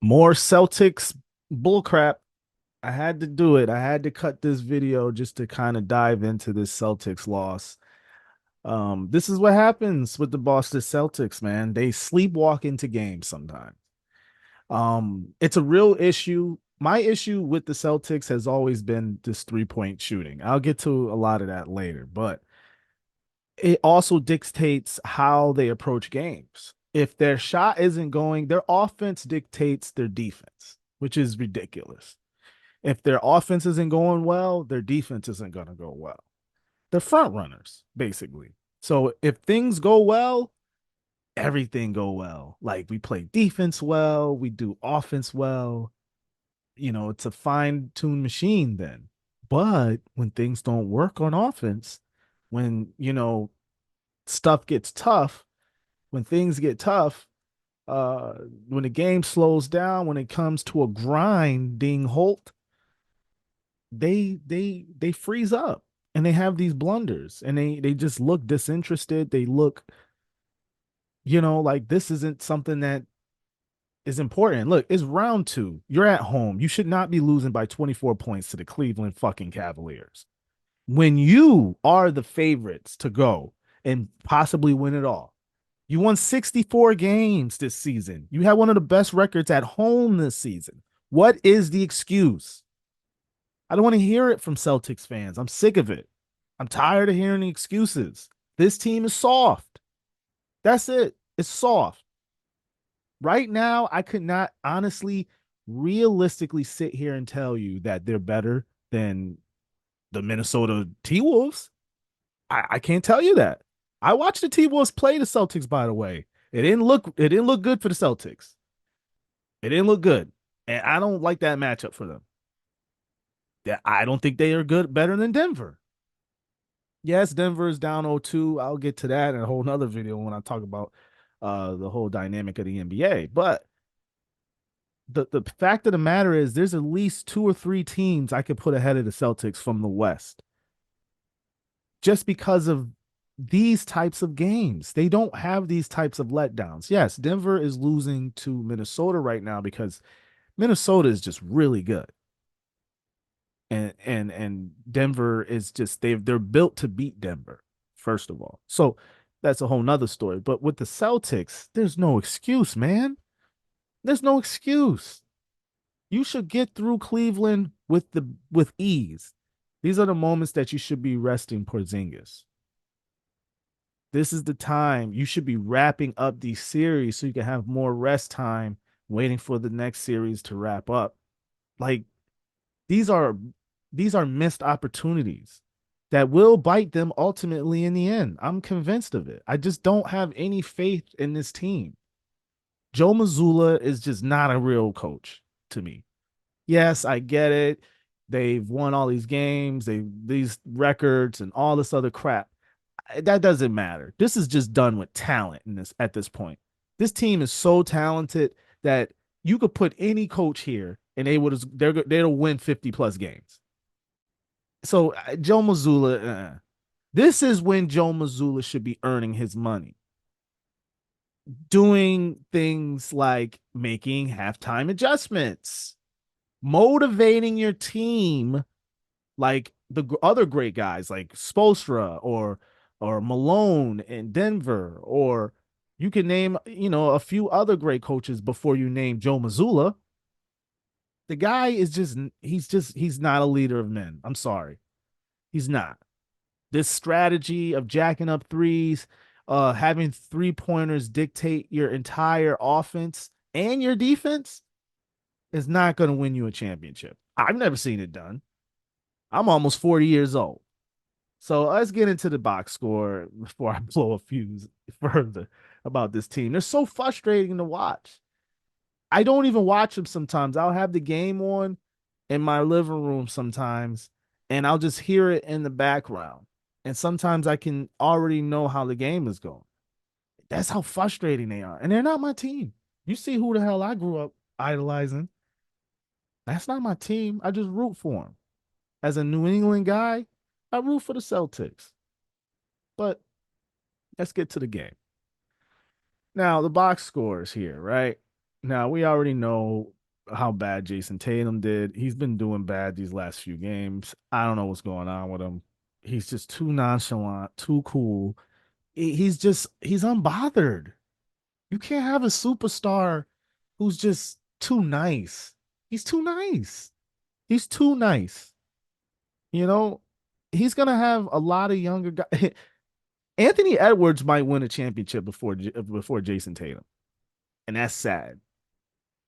More Celtics bullcrap. I had to do it. I had to cut this video just to kind of dive into this Celtics loss. This is what happens with the Boston Celtics, man. They sleepwalk into games sometimes. It's a real issue. My issue with the Celtics has always been this three-point shooting. I'll get to a lot of that later, but it also dictates how they approach games. If their shot isn't going, their offense dictates their defense, which is ridiculous. If their offense isn't going well, their defense isn't going to go well. They're front runners, basically. So if things go well, everything go well. Like we play defense well, we do offense well. It's a fine-tuned machine then. But when things don't work on offense, when, stuff gets tough, when things get tough, when the game slows down, when it comes to a grinding halt, they freeze up and they have these blunders and they just look disinterested. They look, like this isn't something that is important. Look, it's round two. You're at home. You should not be losing by 24 points to the Cleveland fucking Cavaliers when you are the favorites to go and possibly win it all. You won 64 games this season. You had one of the best records at home this season. What is the excuse? I don't want to hear it from Celtics fans. I'm sick of it. I'm tired of hearing the excuses. This team is soft. That's it. It's soft. Right now, I could not honestly, realistically sit here and tell you that they're better than the Minnesota T Wolves. I can't tell you that. I watched the T Wolves play the Celtics, by the way. It didn't look good for the Celtics. It didn't look good. And I don't like that matchup for them. I don't think they are good better than Denver. Yes, Denver is down 0-2. I'll get to that in a whole nother video when I talk about the whole dynamic of the NBA. But the fact of the matter is there's at least two or three teams I could put ahead of the Celtics from the West just because of these types of games. They don't have these types of letdowns. Yes, Denver is losing to Minnesota right now because Minnesota is just really good. And Denver is just they're built to beat Denver, first of all. So that's a whole nother story. But with the Celtics, there's no excuse, man. There's no excuse. You should get through Cleveland with ease. These are the moments that you should be resting Porzingis. This is the time you should be wrapping up these series so you can have more rest time waiting for the next series to wrap up. Like these are these are missed opportunities that will bite them ultimately in the end. I'm convinced of it. I just don't have any faith in this team. Joe Mazzulla is just not a real coach to me. Yes, I get it. They've won all these games, these records and all this other crap. That doesn't matter. This is just done with talent in this at this point. This team is so talented that you could put any coach here and they'll win 50 plus games. So Joe Mazzulla, this is when Joe Mazzulla should be earning his money, doing things like making halftime adjustments, motivating your team like the other great guys like Spolstra or Malone in Denver, or you can name a few other great coaches before you name Joe Mazzulla. The guy is he's not a leader of men. I'm sorry, he's not. This strategy of jacking up threes, having 3 pointers dictate your entire offense and your defense is not going to win you a championship. I've never seen it done. I'm almost 40 years old. So let's get into the box score before I blow a fuse further about this team. They're so frustrating to watch. I don't even watch them sometimes. I'll have the game on in my living room sometimes, and I'll just hear it in the background. And sometimes I can already know how the game is going. That's how frustrating they are. And they're not my team. You see who the hell I grew up idolizing. That's not my team. I just root for them. As a New England guy, I root for the Celtics. But let's get to the game. Now, the box scores here, right? Now we already know how bad Jason Tatum did. He's been doing bad these last few games. I don't know what's going on with him. He's just too nonchalant, too cool. He's unbothered. You can't have a superstar who's just too nice. He's too nice. He's too nice. You know, he's gonna have a lot of younger guys. Anthony Edwards might win a championship before Jason Tatum, and that's sad.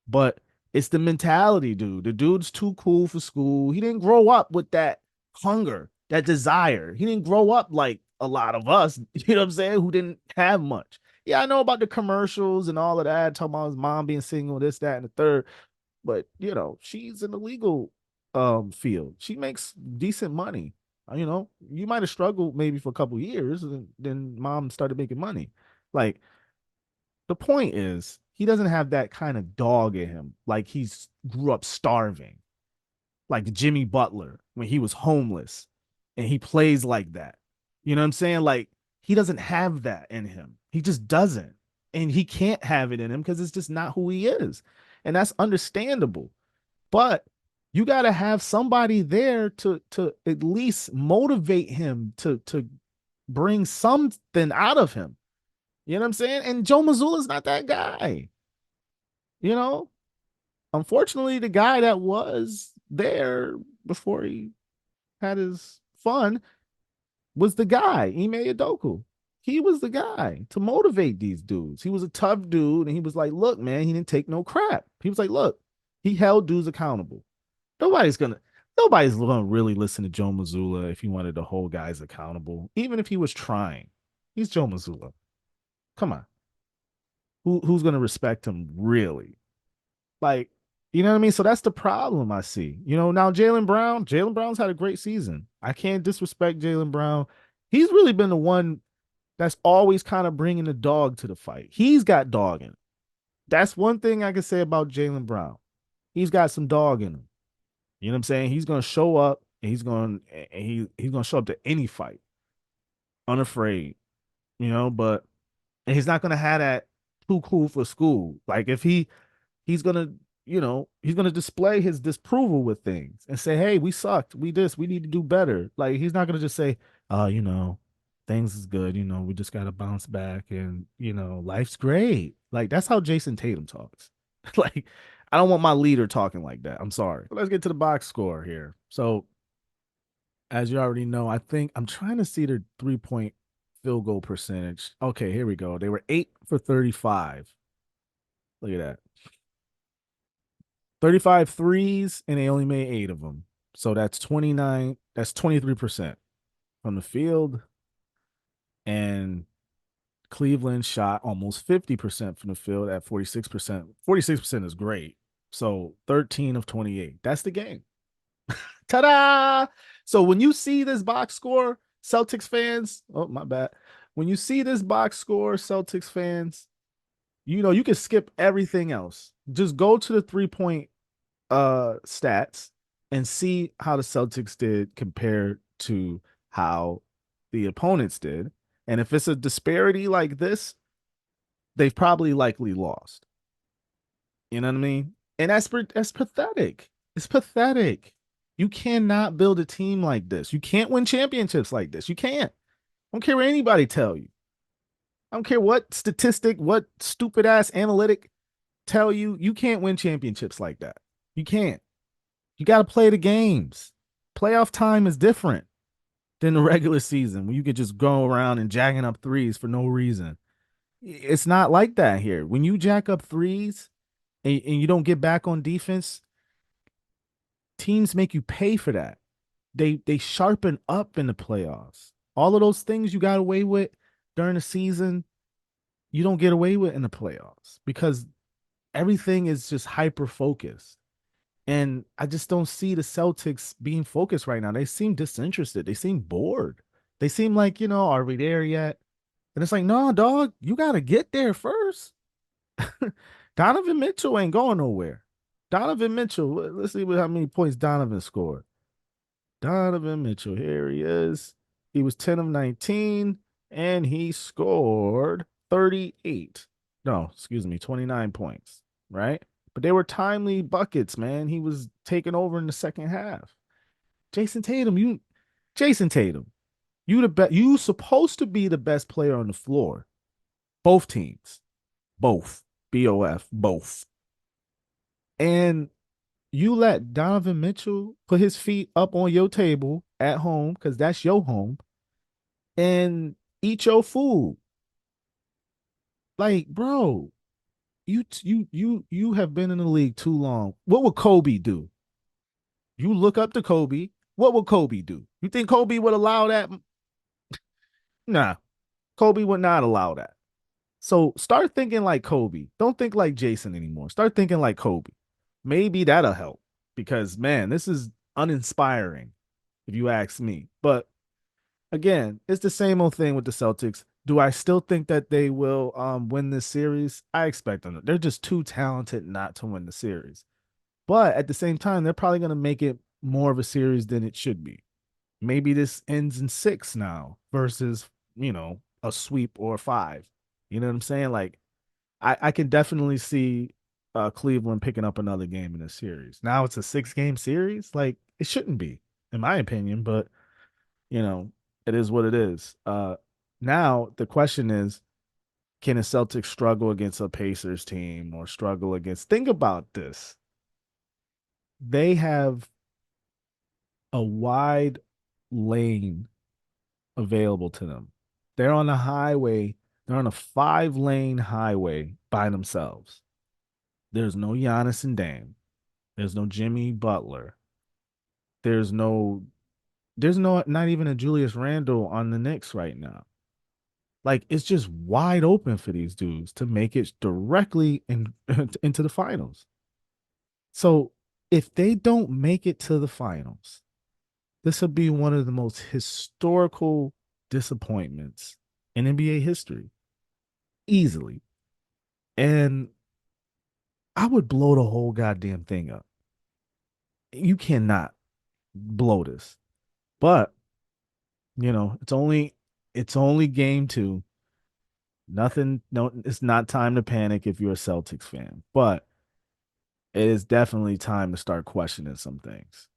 But it's the mentality, dude. The dude's too cool for school. He didn't grow up with that hunger, that desire. He didn't grow up like a lot of us, you know what I'm saying, who didn't have much. Yeah, I know about the commercials and all of that, talking about his mom being single, this, that, and the third. But she's in the legal field. She makes decent money. You might have struggled maybe for a couple of years, and then mom started making money. Like, the point is, he doesn't have that kind of dog in him. Like, he's grew up starving, like Jimmy Butler when he was homeless, and he plays like that. You know what I'm saying? Like, he doesn't have that in him. He just doesn't. And he can't have it in him because it's just not who he is. And that's understandable. But you got to have somebody there to at least motivate him to bring something out of him. You know what I'm saying? And Joe Mazzulla's not that guy. You know, unfortunately, the guy that was there before he had his fun was the guy, Ime Udoka. He was the guy to motivate these dudes. He was a tough dude, and he was like, "Look, man, he didn't take no crap." He was like, "Look, he held dudes accountable." Nobody's gonna, nobody's gonna really listen to Joe Mazzulla if he wanted to hold guys accountable, even if he was trying. He's Joe Mazzulla. Come on, who's gonna respect him really? Like, you know what I mean? So that's the problem I see. Now Jalen Brown's had a great season. I can't disrespect Jalen Brown. He's really been the one that's always kind of bringing the dog to the fight. He's got dog in him. That's one thing I can say about Jalen Brown. He's got some dog in him. You know what I'm saying? He's gonna show up, and he's gonna show up to any fight unafraid. But and he's not gonna have that too cool for school. Like, if he's gonna he's gonna display his disapproval with things and say, hey, we sucked, we need to do better. Like, he's not gonna just say, things is good, we just gotta bounce back, and life's great. Like, that's how Jason Tatum talks. Like, I don't want my leader talking like that. I'm sorry. But let's get to the box score here. So, as you already know, I think I'm trying to see their 3-point field goal percentage. Okay, here we go. They were 8 for 35. Look at that. 35 threes, and they only made 8 of them. So that's 29, that's 23% from the field. And Cleveland shot almost 50% from the field at 46%. 46% is great. So 13 of 28. That's the game. Ta-da! So when you see this box score, Celtics fans, oh, my bad. When you see this box score, Celtics fans, you can skip everything else. Just go to the 3-point stats and see how the Celtics did compared to how the opponents did. And if it's a disparity like this, they've probably likely lost. You know what I mean? And that's pathetic. It's pathetic. You cannot build a team like this. You can't win championships like this. You can't. I don't care what anybody tell you. I don't care what statistic, what stupid ass analytic tell you. You can't win championships like that. You can't. You got to play the games. Playoff time is different than the regular season when you could just go around and jacking up threes for no reason. It's not like that here. When you jack up threes and you don't get back on defense, teams make you pay for that. They sharpen up in the playoffs. All of those things you got away with during the season, you don't get away with in the playoffs because everything is just hyper focused. And I just don't see the Celtics being focused right now. They seem disinterested. They seem bored. They seem like, are we there yet? And it's like, no, dog, you got to get there first. Donovan Mitchell ain't going nowhere. Donovan Mitchell, let's see how many points Donovan scored. Donovan Mitchell, here he is. He was 10 of 19, and he scored 38. No, excuse me, 29 points. right? But they were timely buckets, man. He was taking over in the second half. Jason Tatum, Jason Tatum, you the best. You supposed to be the best player on the floor. Both teams, both BOF, both. And you let Donovan Mitchell put his feet up on your table at home because that's your home and eat your food. Like, bro, you have been in the league too long. What would Kobe do? You look up to Kobe. What would Kobe do? You think Kobe would allow that? Nah, Kobe would not allow that. So start thinking like Kobe. Don't think like Jason anymore. Start thinking like Kobe. Maybe that'll help because man, this is uninspiring if you ask me. But again, it's the same old thing with the Celtics. Do I still think that they will win this series? I expect them. They're just too talented not to win the series. But at the same time, they're probably going to make it more of a series than it should be. Maybe this ends in six now versus, a sweep or five. You know what I'm saying? Like, I can definitely see Cleveland picking up another game in this series. Now it's a 6 game series. Like, it shouldn't be, in my opinion, but, you know, it is what it is. Now the question is, can the Celtics struggle against a Pacers team or struggle against? Think about this. They have a wide lane available to them. They're on a highway. They're on a 5 lane highway by themselves. There's no Giannis and Dame. There's no Jimmy Butler. There's no not even a Julius Randle on the Knicks right now. Like it's just wide open for these dudes to make it directly into the finals. So if they don't make it to the finals, this will be one of the most historical disappointments in NBA history, easily. And I would blow the whole goddamn thing up. You cannot blow this. But, it's only game 2. Nothing, no, it's not time to panic if you're a Celtics fan, but it is definitely time to start questioning some things.